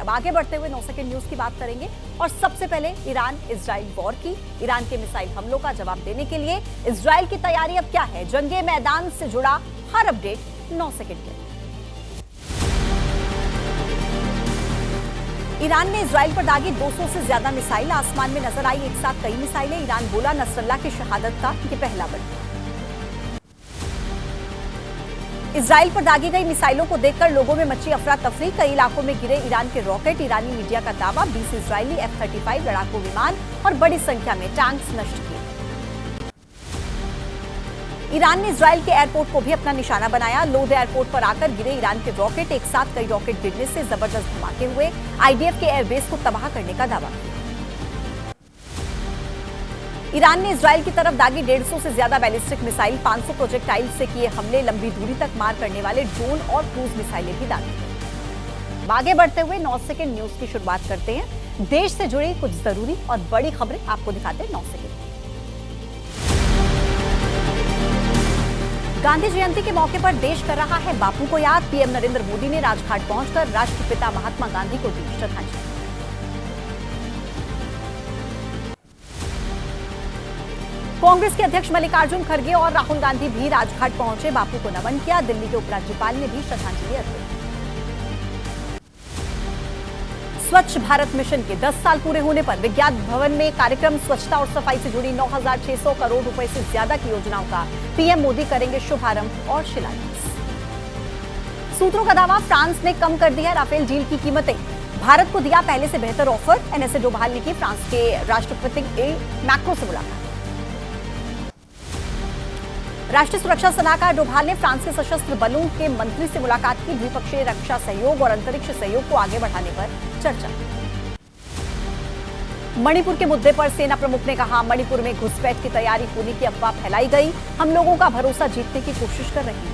अब आगे बढ़ते हुए 9 सेकंड न्यूज की बात करेंगे और सबसे पहले ईरान इजराइल वॉर की। ईरान के मिसाइल हमलों का जवाब देने के लिए इजराइल की तैयारी अब क्या है, जंगे मैदान से जुड़ा हर अपडेट 9 सेकंड के। ईरान ने इजराइल पर दागी 200 से ज्यादा मिसाइल, आसमान में नजर आई एक साथ कई मिसाइलें। ईरान बोला नसरल्लाह की शहादत का ये पहला बड़ा। इजराइल पर दागी गई मिसाइलों को देखकर लोगों में मची अफरा तफरी, कई इलाकों में गिरे ईरान के रॉकेट। ईरानी मीडिया का दावा 20 इजरायली F-35 लड़ाकू विमान और बड़ी संख्या में टैंक्स नष्ट किए। ईरान ने इजराइल के एयरपोर्ट को भी अपना निशाना बनाया। लोद एयरपोर्ट पर आकर गिरे ईरान के रॉकेट, एक साथ कई रॉकेट गिरने से जबरदस्त धमाके हुए। IDF के एयरबेस को तबाह करने का दावा किया। ईरान ने इजराइल की तरफ दागी 150 से ज्यादा बैलिस्टिक मिसाइल, 500 प्रोजेक्टाइल से किए हमले, लंबी दूरी तक मार करने वाले ड्रोन और क्रूज मिसाइलें भी दागी। आगे बढ़ते हुए 9 सेकंड न्यूज की शुरुआत करते हैं। देश से जुड़ी कुछ जरूरी और बड़ी खबरें आपको दिखाते हैं 9 सेकंड। गांधी जयंती के मौके पर देश कर रहा है बापू को याद। पीएम नरेंद्र मोदी ने राजघाट पहुंचकर राष्ट्रपिता महात्मा गांधी को दी श्रद्धांजलि। कांग्रेस के अध्यक्ष मल्लिकार्जुन खड़गे और राहुल गांधी भी राजघाट पहुंचे, बापू को नमन किया। दिल्ली के उपराज्यपाल ने भी श्रद्धांजलि अर्पित। स्वच्छ भारत मिशन के 10 साल पूरे होने पर विज्ञान भवन में कार्यक्रम, स्वच्छता और सफाई से जुड़ी 9,600 करोड़ रुपए से ज्यादा की योजनाओं का पीएम मोदी करेंगे शुभारंभ और शिलान्यास। सूत्रों का दावा, फ्रांस ने कम कर दिया राफेल डील की कीमतें, भारत को दिया पहले से बेहतर ऑफर। एनएसए डोभाल ने की फ्रांस के राष्ट्रपति मैक्रो से मुलाकात। राष्ट्रीय सुरक्षा सलाहकार डोभाल ने फ्रांस के सशस्त्र बलों के मंत्री से मुलाकात की। द्विपक्षीय रक्षा सहयोग और अंतरिक्ष सहयोग को आगे बढ़ाने पर चर्चा। मणिपुर के मुद्दे पर सेना प्रमुख ने कहा, मणिपुर में घुसपैठ की तैयारी होने की अफवाह फैलाई गई, हम लोगों का भरोसा जीतने की कोशिश कर रहे हैं।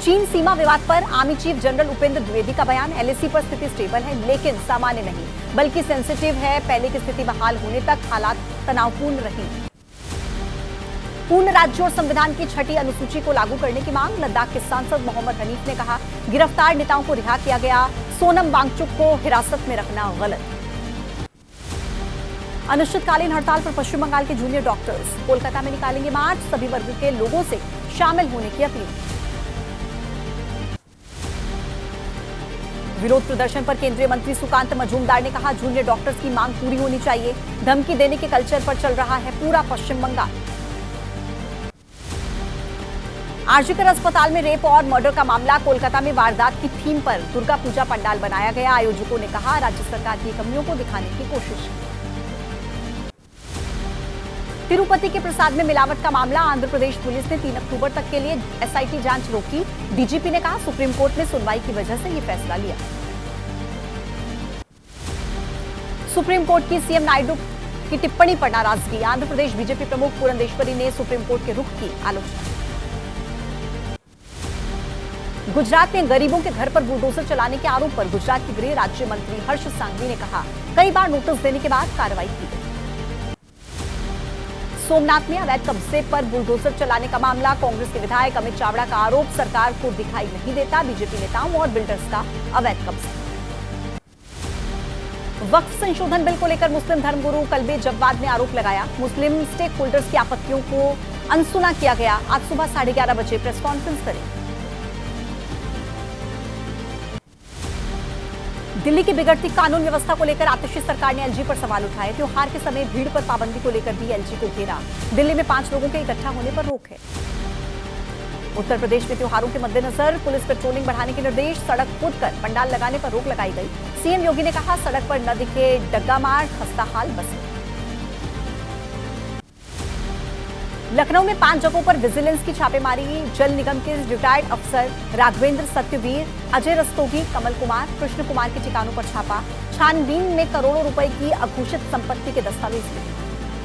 चीन सीमा विवाद पर army chief general Upendra Dwivedi का बयान, LAC पर स्थिति स्टेबल है लेकिन सामान्य नहीं, बल्कि सेंसिटिव है। पहले की स्थिति बहाल होने तक हालात तनावपूर्ण रही। पूर्ण राज्य और संविधान की 6ठी अनुसूची को लागू करने की मांग, लद्दाख के सांसद मोहम्मद हनीफ ने कहा, गिरफ्तार नेताओं को रिहा किया गया, सोनम वांगचुक को हिरासत में रखना गलत। अनिश्चितकालीन हड़ताल पर पश्चिम बंगाल के जूनियर डॉक्टर्स, कोलकाता में निकालेंगे मार्च, सभी वर्ग के लोगों से शामिल होने की अपील। विरोध प्रदर्शन पर केंद्रीय मंत्री सुकांत मजूमदार ने कहा, जूनियर डॉक्टर्स की मांग पूरी होनी चाहिए, धमकी देने के कल्चर पर चल रहा है पूरा पश्चिम बंगाल। आरजीकर अस्पताल में रेप और मर्डर का मामला, कोलकाता में वारदात की थीम पर दुर्गा पूजा पंडाल बनाया गया। आयोजकों ने कहा, राज्य सरकार की कमियों को दिखाने की कोशिश। तिरुपति के प्रसाद में मिलावट का मामला, आंध्र प्रदेश पुलिस ने 3 अक्टूबर तक के लिए SIT जांच रोकी। डीजीपी ने कहा, सुप्रीम कोर्ट ने सुनवाई की वजह से यह फैसला लिया। सुप्रीम कोर्ट की सीएम नायडू की टिप्पणी पर नाराजगी, आंध्र प्रदेश बीजेपी प्रमुख पुरंदेश्वरी ने सुप्रीम कोर्ट के रुख की आलोचना। गुजरात में गरीबों के घर पर बुलडोजर चलाने के आरोप पर गुजरात के गृह राज्य मंत्री हर्ष सांघवी ने कहा, कई बार नोटिस देने के बाद कार्रवाई की गई। सोमनाथ में अवैध कब्जे पर बुलडोजर चलाने का मामला, कांग्रेस के विधायक अमित चावड़ा का आरोप, सरकार को दिखाई नहीं देता बीजेपी नेताओं और बिल्डर्स का अवैध कब्जा। वक्फ संशोधन बिल को लेकर मुस्लिम धर्मगुरु कल्बे जव्वाद ने आरोप लगाया, मुस्लिम स्टेक होल्डर्स की आपत्तियों को अनसुना किया गया। आज सुबह 11:30 बजे प्रेस कॉन्फ्रेंस करेंगे। दिल्ली की बिगड़ती कानून व्यवस्था को लेकर आतिशी सरकार ने LG पर सवाल उठाए। त्योहार के समय भीड़ पर पाबंदी को लेकर भी LG को घेरा। दिल्ली में 5 लोगों के इकट्ठा होने पर रोक है। उत्तर प्रदेश में त्योहारों के मद्देनजर पुलिस पेट्रोलिंग बढ़ाने के निर्देश, सड़क खोदकर पंडाल लगाने पर रोक लगाई गई। सीएम योगी ने कहा, सड़क पर न दिखे डग्गा मार, खस्ता हाल बसे। लखनऊ में 5 जगहों पर विजिलेंस की छापेमारी, जल निगम के रिटायर्ड अफसर राघवेंद्र सत्यवीर, अजय रस्तोगी, कमल कुमार, कृष्ण कुमार के ठिकानों पर छापा। छानबीन में करोड़ों रुपए की अघोषित संपत्ति के दस्तावेज मिले।